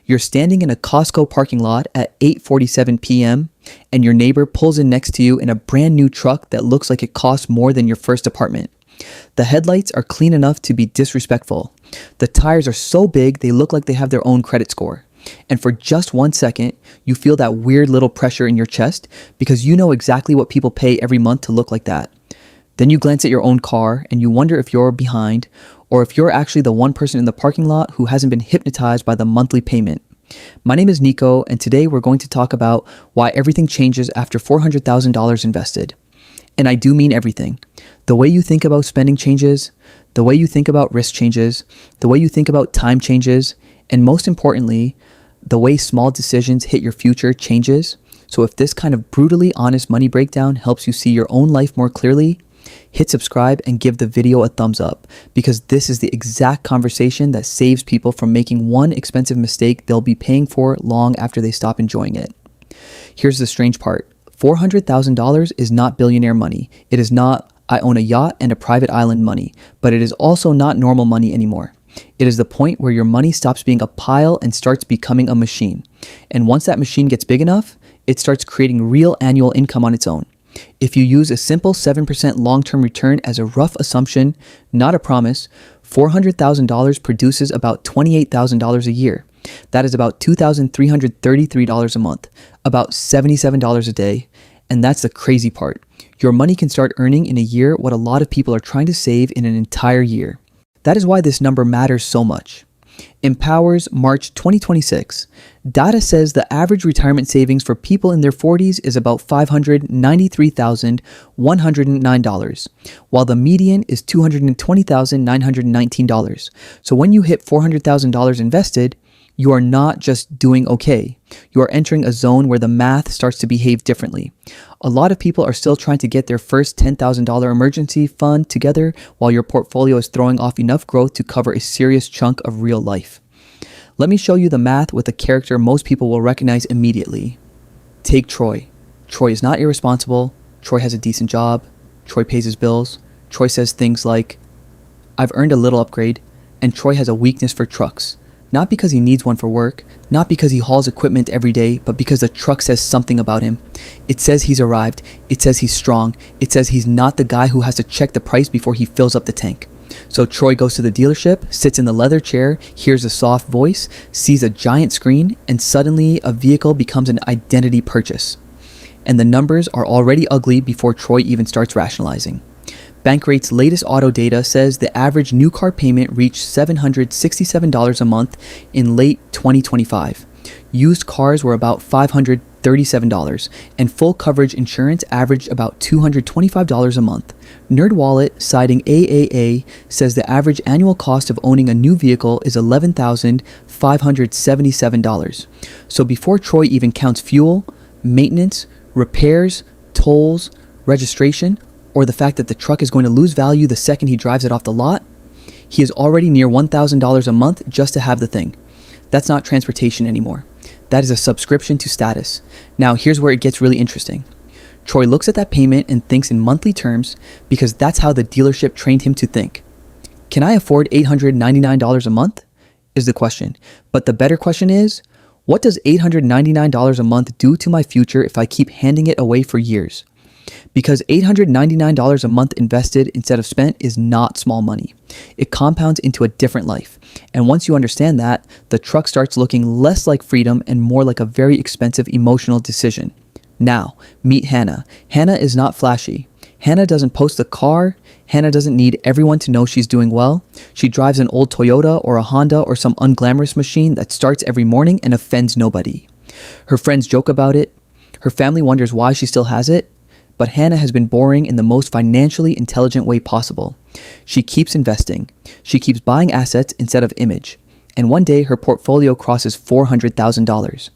You're standing in a Costco parking lot at 8:47 p.m. and your neighbor pulls in next to you in a brand new truck that looks like it costs more than your first apartment. The headlights are clean enough to be disrespectful. The tires are so big they look like they have their own credit score. And for just 1 second, you feel that weird little pressure in your chest because you know exactly what people pay every month to look like that. Then you glance at your own car and you wonder if you're behind or if you're actually the one person in the parking lot who hasn't been hypnotized by the monthly payment. My name is Nico, and today we're going to talk about why everything changes after $400,000 invested. And I do mean everything. The way you think about spending changes, the way you think about risk changes, the way you think about time changes, and most importantly, the way small decisions hit your future changes. So if this kind of brutally honest money breakdown helps you see your own life more clearly, hit subscribe and give the video a thumbs up, because this is the exact conversation that saves people from making one expensive mistake they'll be paying for long after they stop enjoying it. Here's the strange part. $400,000 is not billionaire money. It is not I own a yacht and a private island money, but it is also not normal money anymore. It is the point where your money stops being a pile and starts becoming a machine. And once that machine gets big enough, it starts creating real annual income on its own. If you use a simple 7% long-term return as a rough assumption, not a promise, $400,000 produces about $28,000 a year. That is about $2,333 a month, about $77 a day. And that's the crazy part. Your money can start earning in a year what a lot of people are trying to save in an entire year. That is why this number matters so much. Empowers March 2026. Data says the average retirement savings for people in their 40s is about $593,109, while the median is $220,919. So when you hit $400,000 invested, you are not just doing okay. You are entering a zone where the math starts to behave differently. A lot of people are still trying to get their first $10,000 emergency fund together while your portfolio is throwing off enough growth to cover a serious chunk of real life. Let me show you the math with a character most people will recognize immediately. Take Troy. Troy is not irresponsible. Troy has a decent job. Troy pays his bills. Troy says things like, "I've earned a little upgrade," and Troy has a weakness for trucks. Not because he needs one for work, not because he hauls equipment every day, but because the truck says something about him. It says he's arrived. It says he's strong. It says he's not the guy who has to check the price before he fills up the tank. So Troy goes to the dealership, sits in the leather chair, hears a soft voice, sees a giant screen, and suddenly a vehicle becomes an identity purchase. And the numbers are already ugly before Troy even starts rationalizing. Bankrate's latest auto data says the average new car payment reached $767 a month in late 2025. Used cars were about $537, and full coverage insurance averaged about $225 a month. NerdWallet, citing AAA, says the average annual cost of owning a new vehicle is $11,577. So before Troy even counts fuel, maintenance, repairs, tolls, registration, or the fact that the truck is going to lose value the second he drives it off the lot, he is already near $1,000 a month just to have the thing. That's not transportation anymore. That is a subscription to status. Now, here's where it gets really interesting. Troy looks at that payment and thinks in monthly terms because that's how the dealership trained him to think. Can I afford $899 a month? Is the question. But the better question is, what does $899 a month do to my future if I keep handing it away for years? Because $899 a month invested instead of spent is not small money. It compounds into a different life. And once you understand that, the truck starts looking less like freedom and more like a very expensive emotional decision. Now, meet Hannah. Hannah is not flashy. Hannah doesn't post the car. Hannah doesn't need everyone to know she's doing well. She drives an old Toyota or a Honda or some unglamorous machine that starts every morning and offends nobody. Her friends joke about it. Her family wonders why she still has it. But Hannah has been boring in the most financially intelligent way possible. She keeps investing. She keeps buying assets instead of image. And one day her portfolio crosses $400,000.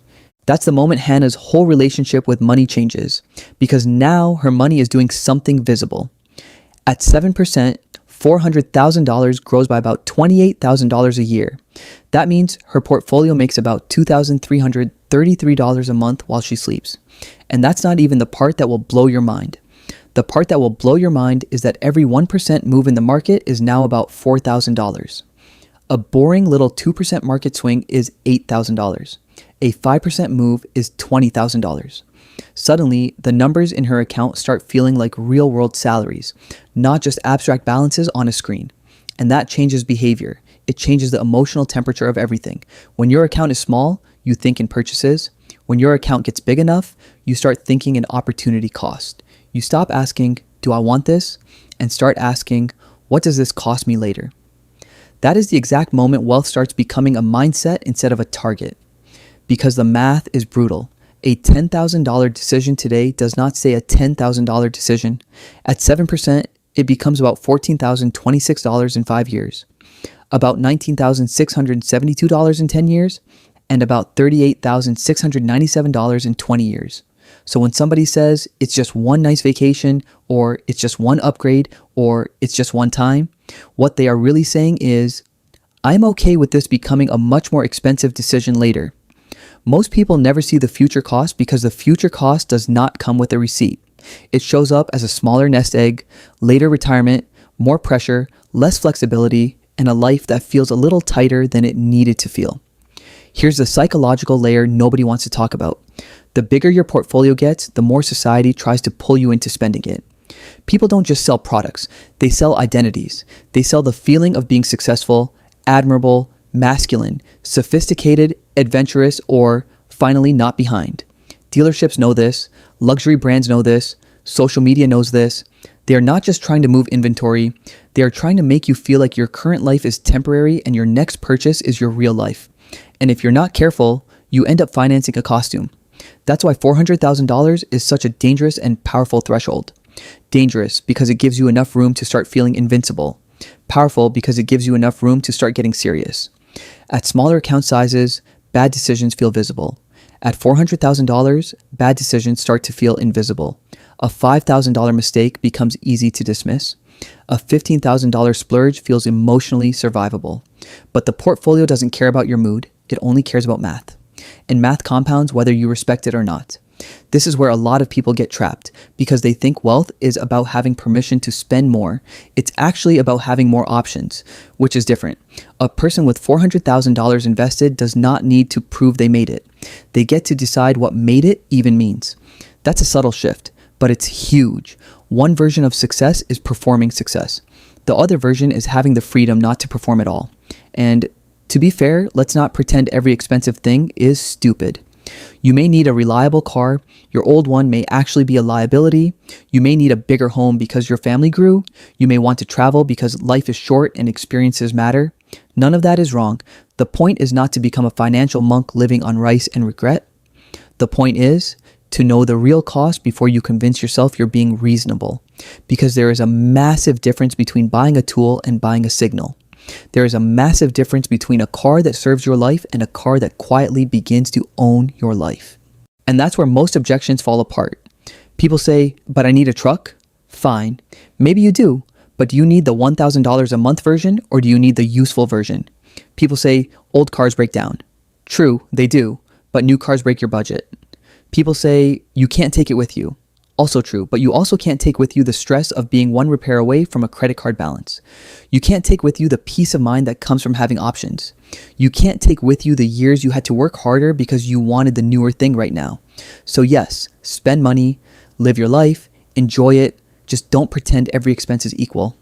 That's the moment Hannah's whole relationship with money changes, because now her money is doing something visible. At 7%, $400,000 grows by about $28,000 a year. That means her portfolio makes about $2,333 a month while she sleeps. And that's not even the part that will blow your mind. The part that will blow your mind is that every 1% move in the market is now about $4,000. A boring little 2% market swing is $8,000. A 5% move is $20,000. Suddenly, the numbers in her account start feeling like real-world salaries, not just abstract balances on a screen. And that changes behavior. It changes the emotional temperature of everything. When your account is small, you think in purchases. When your account gets big enough, you start thinking in opportunity cost. You stop asking, do I want this? And start asking, what does this cost me later? That is the exact moment wealth starts becoming a mindset instead of a target. Because the math is brutal. A $10,000 decision today does not say a $10,000 decision. At 7%, it becomes about $14,026 in 5 years, about $19,672 in 10 years, and about $38,697 in 20 years. So when somebody says it's just one nice vacation, or it's just one upgrade, or it's just one time, what they are really saying is, I'm okay with this becoming a much more expensive decision later. Most people never see the future cost because the future cost does not come with a receipt. It shows up as a smaller nest egg, later retirement, more pressure, less flexibility, and a life that feels a little tighter than it needed to feel. Here's the psychological layer nobody wants to talk about. The bigger your portfolio gets, the more society tries to pull you into spending it. People don't just sell products, they sell identities. They sell the feeling of being successful, admirable, masculine, sophisticated, adventurous, or finally not behind. Dealerships know this, luxury brands know this, social media knows this. They are not just trying to move inventory, they are trying to make you feel like your current life is temporary and your next purchase is your real life. And if you're not careful, you end up financing a costume. That's why $400,000 is such a dangerous and powerful threshold. Dangerous because it gives you enough room to start feeling invincible. Powerful because it gives you enough room to start getting serious. At smaller account sizes, bad decisions feel visible. At $400,000, bad decisions start to feel invisible. A $5,000 mistake becomes easy to dismiss. A $15,000 splurge feels emotionally survivable. But the portfolio doesn't care about your mood, it only cares about math. And math compounds whether you respect it or not. This is where a lot of people get trapped because they think wealth is about having permission to spend more. It's actually about having more options, which is different. A person with $400,000 invested does not need to prove they made it. They get to decide what made it even means. That's a subtle shift, but it's huge. One version of success is performing success. The other version is having the freedom not to perform at all. And to be fair, let's not pretend every expensive thing is stupid. You may need a reliable car, your old one may actually be a liability, you may need a bigger home because your family grew, you may want to travel because life is short and experiences matter. None of that is wrong. The point is not to become a financial monk living on rice and regret. The point is to know the real cost before you convince yourself you're being reasonable. Because there is a massive difference between buying a tool and buying a signal. There is a massive difference between a car that serves your life and a car that quietly begins to own your life. And that's where most objections fall apart. People say, but I need a truck? Fine. Maybe you do, but do you need the $1,000 a month version or do you need the useful version? People say, old cars break down. True, they do, but new cars break your budget. People say, you can't take it with you. Also true, but you also can't take with you the stress of being one repair away from a credit card balance. You can't take with you the peace of mind that comes from having options. You can't take with you the years you had to work harder because you wanted the newer thing right now. So yes, spend money, live your life, enjoy it, just don't pretend every expense is equal.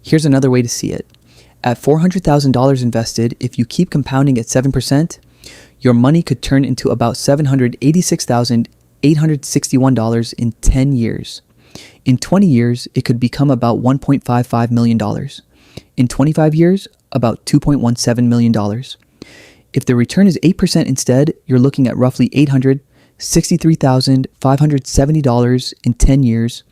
Here's another way to see it. At $400,000 invested, if you keep compounding at 7%, your money could turn into about $786,861 in 10 years. In 20 years, it could become about $1.55 million. In 25 years, about $2.17 million. If the return is 8% instead, you're looking at roughly $863,570 in 10 years,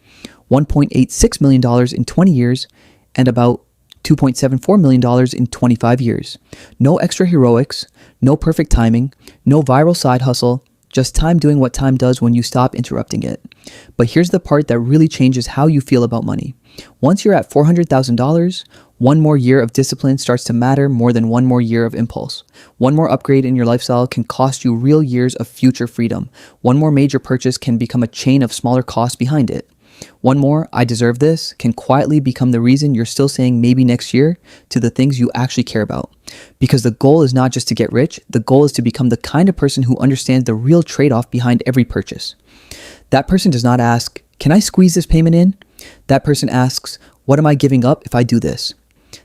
$1.86 million in 20 years, and about $2.74 million in 25 years. No extra heroics, no perfect timing, no viral side hustle, just time doing what time does when you stop interrupting it. But here's the part that really changes how you feel about money. Once you're at $400,000, one more year of discipline starts to matter more than one more year of impulse. One more upgrade in your lifestyle can cost you real years of future freedom. One more major purchase can become a chain of smaller costs behind it. One more, I deserve this, can quietly become the reason you're still saying maybe next year to the things you actually care about. Because the goal is not just to get rich, the goal is to become the kind of person who understands the real trade-off behind every purchase. That person does not ask, can I squeeze this payment in? That person asks, what am I giving up if I do this?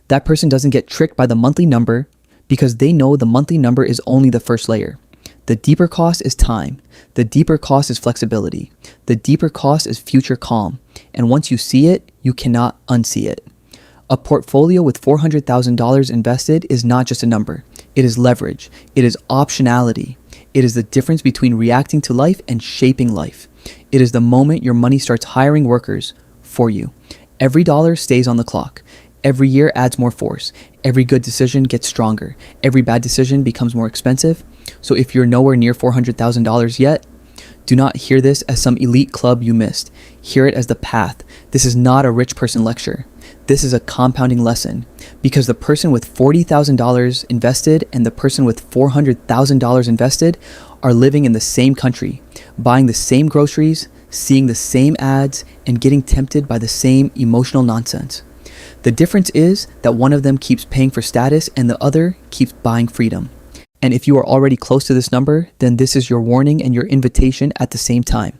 That person doesn't get tricked by the monthly number because they know the monthly number is only the first layer. The deeper cost is time. The deeper cost is flexibility. The deeper cost is future calm. And once you see it, you cannot unsee it. A portfolio with $400,000 invested is not just a number. It is leverage. It is optionality. It is the difference between reacting to life and shaping life. It is the moment your money starts hiring workers for you. Every dollar stays on the clock. Every year adds more force. Every good decision gets stronger. Every bad decision becomes more expensive. So if you're nowhere near $400,000 yet, do not hear this as some elite club you missed. Hear it as the path. This is not a rich person lecture. This is a compounding lesson, because the person with $40,000 invested and the person with $400,000 invested are living in the same country, buying the same groceries, seeing the same ads, and getting tempted by the same emotional nonsense. The difference is that one of them keeps paying for status and the other keeps buying freedom. And if you are already close to this number, then this is your warning and your invitation at the same time.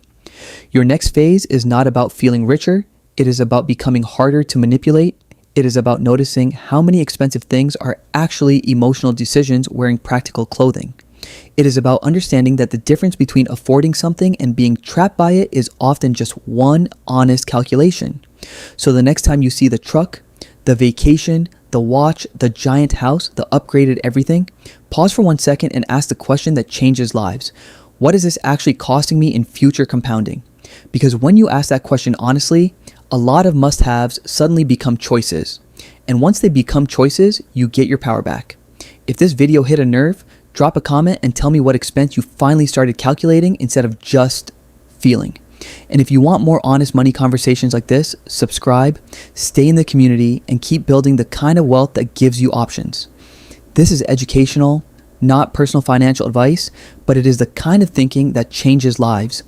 Your next phase is not about feeling richer. It is about becoming harder to manipulate. It is about noticing how many expensive things are actually emotional decisions wearing practical clothing. It is about understanding that the difference between affording something and being trapped by it is often just one honest calculation. So the next time you see the truck, the vacation, the watch, the giant house, the upgraded everything, pause for 1 second and ask the question that changes lives. What is this actually costing me in future compounding? Because when you ask that question honestly, a lot of must-haves suddenly become choices. And once they become choices, you get your power back. If this video hit a nerve, drop a comment and tell me what expense you finally started calculating instead of just feeling. And if you want more honest money conversations like this, subscribe, stay in the community, and keep building the kind of wealth that gives you options. This is educational, not personal financial advice, but it is the kind of thinking that changes lives.